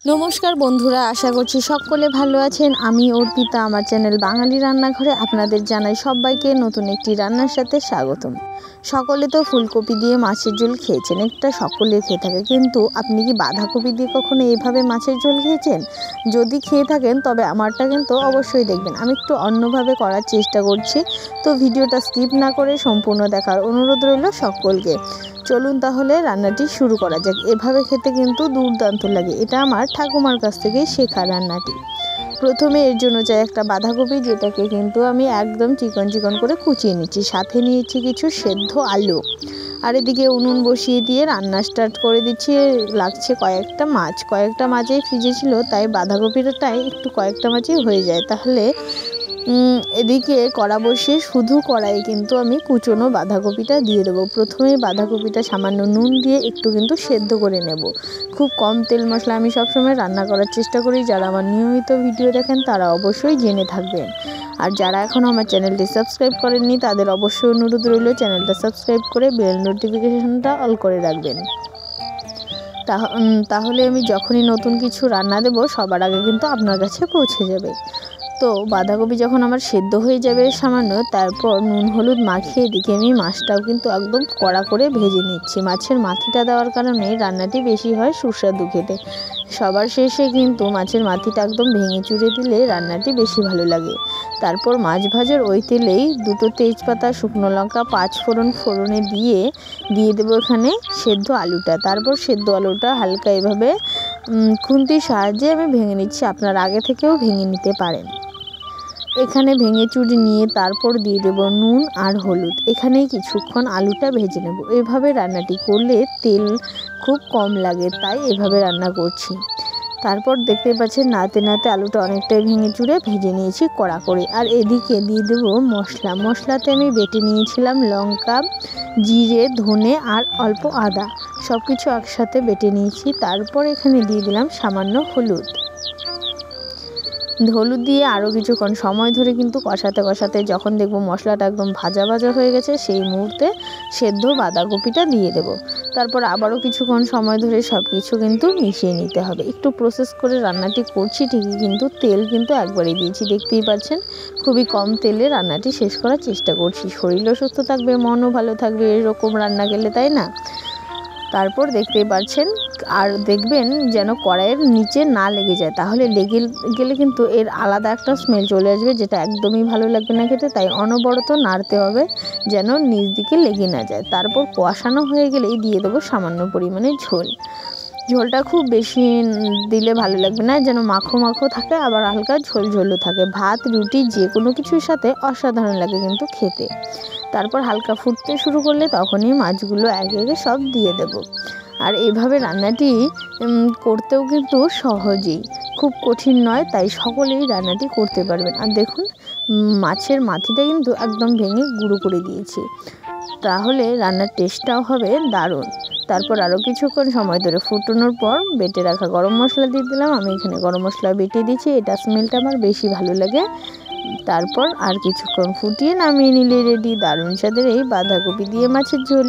নমস্কার বন্ধুরা, আশা করছি সকলে ভালো আছেন। আমি অর্পিতা, আমার চ্যানেল বাঙালি রান্নাঘরে আপনাদের জানাই সবাইকে নতুন একটি রান্নার সাথে স্বাগতম। সকলে তো ফুলকপি দিয়ে মাছের ঝোল খেয়েছেন, একটা সকলে খেয়ে থাকে, কিন্তু আপনি কি বাঁধাকপি দিয়ে কখনো এইভাবে মাছের ঝোল খেয়েছেন? যদি খেয়ে থাকেন তবে আমারটা কিন্তু অবশ্যই দেখবেন। আমি একটু অন্যভাবে করার চেষ্টা করছি, তো ভিডিওটা স্কিপ না করে সম্পূর্ণ দেখার অনুরোধ রইল সকলকে। চলুন তাহলে রান্নাটি শুরু করা যাক। এভাবে খেতে কিন্তু দুর্দান্ত লাগে, এটা আমার ঠাকুমার কাছ থেকে শেখা রান্নাটি। প্রথমে এর জন্য চাই একটা বাঁধাকপি, যেটাকে কিন্তু আমি একদম চিকন চিকন করে কুচিয়ে নিচ্ছি। সাথে নিয়েছি কিছু সেদ্ধ আলু, আর এদিকে উনুন বসিয়ে দিয়ে রান্না স্টার্ট করে দিচ্ছি। লাগছে কয়েকটা মাছই ফ্রিজে ছিল, তাই বাঁধাকপিটাই একটু কয়েকটা মাছই হয়ে যায়। তাহলে এদিকে কড়া বসিয়ে শুধু কড়াই কিন্তু আমি কুচনো বাঁধাকপিটা দিয়ে দেবো। প্রথমে বাঁধাকপিটা সামান্য নুন দিয়ে একটু কিন্তু সেদ্ধ করে নেব। খুব কম তেল মশলা আমি সবসময় রান্না করার চেষ্টা করি। যারা আমার নিয়মিত ভিডিও দেখেন তারা অবশ্যই জেনে থাকবেন, আর যারা এখনও আমার চ্যানেলটি সাবস্ক্রাইব করেননি তাদের অবশ্যই অনুরোধ রইল চ্যানেলটা সাবস্ক্রাইব করে বেল নোটিফিকেশনটা অল করে রাখবেন। তাহলে আমি যখনই নতুন কিছু রান্না দেব সবার আগে কিন্তু আপনার কাছে পৌঁছে যাবে। তো বাঁধাকপি যখন আমার সেদ্ধ হয়ে যাবে সামান্য, তারপর নুন হলুদ মাখিয়ে এদিকে আমি মাছটাও কিন্তু একদম কড়া করে ভেজে নিচ্ছি। মাছের মাথিটা দেওয়ার কারণে রান্নাটি বেশি হয় সুস্বাদু খেতে। সবার শেষে কিন্তু মাছের মাথিটা একদম ভেঙে চুড়ে দিলে রান্নাটি বেশি ভালো লাগে। তারপর মাছ ভাজার ওই তেলেই দুটো তেজপাতা, শুকনো লঙ্কা, 5 ফোড়নে দিয়ে দেবো এখানে সেদ্ধ আলুটা। তারপর সেদ্ধ আলুটা হালকা এভাবে খুন্তির সাহায্যে আমি ভেঙে নিচ্ছি, আপনারা আগে থেকেও ভেঙে নিতে পারেন। এখানে ভেঙে চুরি নিয়ে তারপর দিয়ে দেব নুন আর হলুদ। এখানেই কিছুক্ষণ আলুটা ভেজে নেব। এভাবে রান্নাটি করলে তেল খুব কম লাগে, তাই এভাবে রান্না করছি। তারপর দেখতে পাচ্ছেন নাড়তে নাড়তে আলুটা অনেকটাই ভেঙে চুরে ভেজে নিয়েছি কড়া করে। আর এদিকে দিয়ে দেবো মশলাতে আমি বেটে নিয়েছিলাম লঙ্কা, জিরে, ধনে আর অল্প আদা, সব কিছু একসাথে বেটে নিয়েছি। তারপর এখানে দিয়ে দিলাম সামান্য হলুদ দিয়ে আরও কিছুক্ষণ সময় ধরে কিন্তু কষাতে যখন দেখব মশলাটা একদম ভাজা হয়ে গেছে, সেই মুহূর্তে সেদ্ধ বাঁধাকপিটা দিয়ে দেব। তারপর আবারও কিছুক্ষণ সময় ধরে সব কিছু কিন্তু মিশিয়ে নিতে হবে। একটু প্রসেস করে রান্নাটি করছি ঠিকই, কিন্তু তেল কিন্তু একবারই দিয়েছি, দেখতেই পাচ্ছেন। খুবই কম তেলে রান্নাটি শেষ করার চেষ্টা করছি। শরীরও সুস্থ থাকবে, মনও ভালো থাকবে এরকম রান্না গেলে, তাই না? তারপর দেখতেই পাচ্ছেন, আর দেখবেন যেন কড়াইয়ের নিচে না লেগে যায়, তাহলে লেগে গেলে কিন্তু এর আলাদা একটা স্মেল চলে আসবে, যেটা একদমই ভালো লাগবে না খেতে। তাই অনবরত নাড়তে হবে যেন নিচ দিকে লেগে না যায়। তারপর কষানো হয়ে গেলেই দিয়ে দেবো সামান্য পরিমাণে ঝোলটা খুব বেশি দিলে ভালো লাগবে না, যেন মাখো মাখো থাকে, আবার হালকা ঝোলও থাকে। ভাত, রুটি যে কোনো কিছুর সাথে অসাধারণ লাগে কিন্তু খেতে। তারপর হালকা ফুটতে শুরু করলে তখনই মাছগুলো একে একে সব দিয়ে দেব। আর এইভাবে রান্নাটি করতেও কিন্তু সহজেই, খুব কঠিন নয়, তাই সকলেই রান্নাটি করতে পারবেন। আর দেখুন মাছের মাথিটা কিন্তু একদম ভেঙে গুঁড়ো করে দিয়েছি, তাহলে রান্নার টেস্টটাও হবে দারুণ। তারপর আরও কিছুক্ষণ সময় ধরে ফুটানোর পর বেটে রাখা গরম মশলা দিয়ে দিলাম। আমি এখানে গরম মশলা বেটে দিয়েছি, এটা স্মেলটা আমার বেশি ভালো লাগে। তারপর আর কিছুক্ষণ ফুটিয়ে নামিয়ে নিলে রেডি দারুণ স্বাদের এই বাঁধাকপি দিয়ে মাছের ঝোল।